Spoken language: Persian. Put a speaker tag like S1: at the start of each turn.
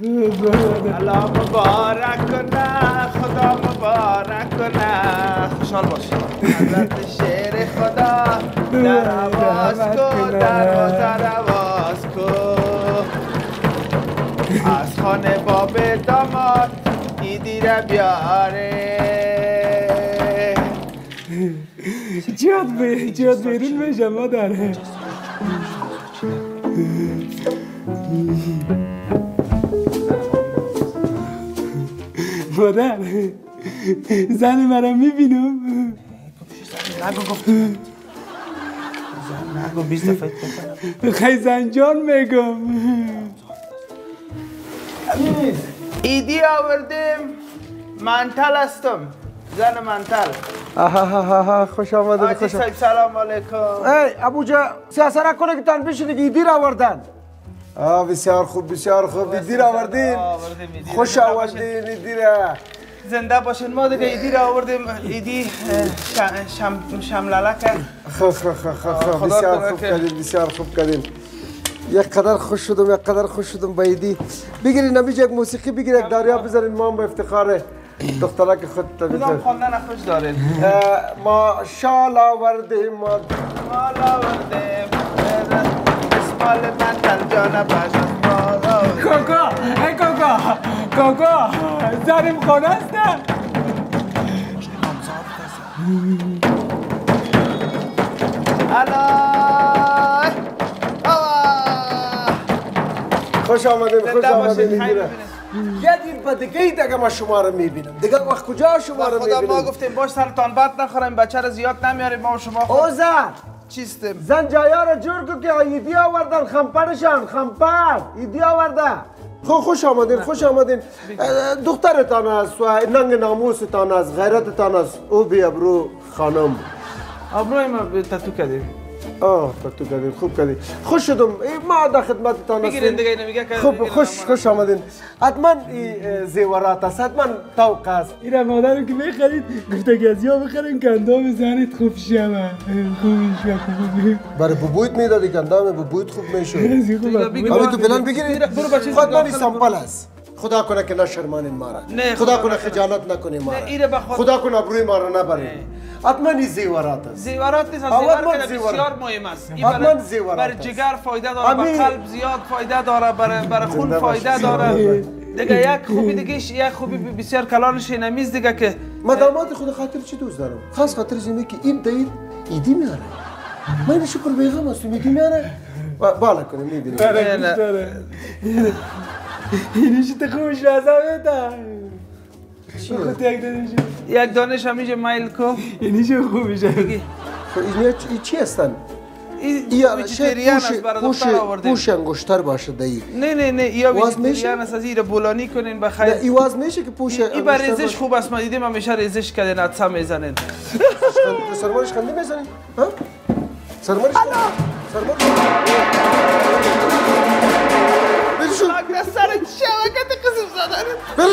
S1: الله مبارک کنه، خدا مبارک کنه. خوشحال باشید. حضرت شیر خدا در آواز کن، دروازه رواز کن. از خانه باب داماد ایدی را بیاره.
S2: جاد بیرون بشم مادر. مادر زن مرا میبینم.
S1: نگو گفتم نگو 20 دفعه بکنم.
S2: خیلی زنجان میگم.
S1: ایدی آوردیم. منتل هستم، زن منتل.
S3: آها خوش آمدید.
S1: آجی صاحب سلام علیکم.
S3: ای ابوجا سیاست نکنه که تن بشینی که ایدی را آوردن. بسیار خوب ایدی را آوردین. خوش آوردین ایدی را.
S1: زنده باشین. ما دیگه ایدی را آوردیم. ایدی شملالک.
S3: بسیار خوب کردین. یک قدر خوش شدم با ایدی. بگیرین نمیشه یک موسیقی بگیر، یک داریا بذارین ما هم به افتخار دخترک خود تا
S1: کدام خواندن خوش دارین؟
S3: ما شال آوردیم
S1: مال آوردیم اسمال منتل جانه باشد.
S2: کاکا زنم خانه هستم.
S1: الای
S3: خوش آمدین یه دیر دیگه ای دیگه ما شما رو میبینم. دیگه وقت کجا شما رو میبینم؟
S1: خدا ما گفتیم باش سرطان بد نخوریم، بچه رو زیاد نمیاریم ما و شما.
S3: او زن
S1: چیستیم؟
S3: زن جایا رو جور کن که ایدی آوردن. خمپر ایدی آورده. خوش آمدین. دخترتان است و ننگ ناموستان است، غیرتتان است. او بی ابرو خانم.
S1: ابروی ما تتو کردیم.
S3: تتو کردین. خوب کردین. خوش شدم. ما در خدمتتان هستیم.
S1: بگیرین دیگه نمیگه که
S3: خوب خوش آمدین. حتما زیورات است، حتما توق است.
S2: این مادرم که میخرید گفته که از یا بخرین که اندام زنت خوب شوه.
S3: برای ببویت میدادی که اندام ببویت خوب میشه.
S2: خوبه.
S3: تو فلان بگیرید. حتما سامپل است. خدا کنه که نشرمانین ما را. خدا کنه خجالت نکنیم ما را. خدا کنه ابروی ما را نبرین. حتما این زیورات است.
S1: زیورات نیست، زیور که بسیار مهم است. این برای جگر فایده داره، برای قلب زیاد فایده داره، برای خون فایده داره. دیگه یک خوبی یک خوبی بسیار کلانش اینمیز دیگه که
S3: مدامات خود خاطر چی دوست دارم؟ خاص خاطر اینه که این دید ایدی میاره. من این شکر بیغم هستم ایدی میاره. بالا کنیم میبینیم.
S2: اینش تو خوش رازه بده.
S1: یک دانش همیشه میل کو.
S2: اینش خوبیشه.
S3: این چی هستن؟
S1: این ویژیتریان است برای دختر آوردیم.
S3: پوش انگشتر باشه دایی.
S1: نه یا ویژیتریان است، از این بولانی کنین بخیر.
S3: نه این واز میشه که پوش
S1: این بر ریزش خوب است. ما دیدیم همیشه ریزش کردین عدسه میزنین.
S3: سرمارش خنده میزنین؟ ها؟ سرمارش
S1: اگر سر شبکت قسم زدن.
S3: برو